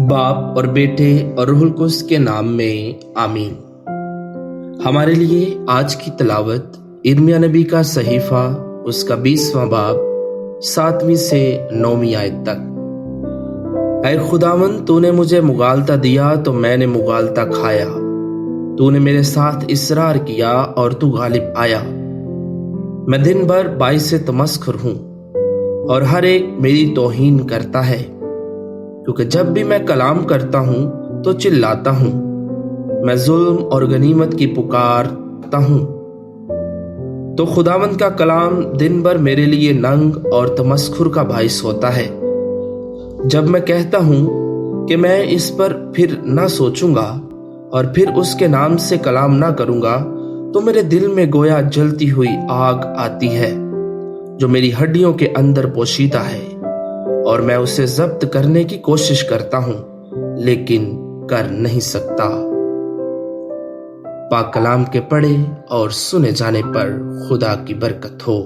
बाप और बेटे और रूहुल कुद्स के नाम में आमीन। हमारे लिए आज की तलावत यिर्मयाह नबी का सहीफा उसका 20वां बाब 7वीं से 9वीं आयत तक। ऐ खुदावंद, तूने मुझे मुगालता दिया तो मैंने मुगालता खाया। तूने मेरे साथ इसरार किया और तू गालिब आया। मैं दिन भर बाइसे तमस्खुर हूँ और हर एक मेरी तौहीन करता है, क्योंकि जब भी मैं कलाम करता हूँ तो चिल्लाता हूँ। मैं जुल्म और गनीमत की पुकारता हूँ। तो खुदावंद का कलाम दिन भर मेरे लिए नंग और तमस्खुर का बाइस होता है। जब मैं कहता हूँ कि मैं इस पर फिर ना सोचूंगा और फिर उसके नाम से कलाम ना करूंगा, तो मेरे दिल में गोया जलती हुई आग आती है जो मेरी हड्डियों के अंदर पोशीदा है, और मैं उसे जब्त करने की कोशिश करता हूं लेकिन कर नहीं सकता। पाक कलाम के पढ़े और सुने जाने पर खुदा की बरकत हो।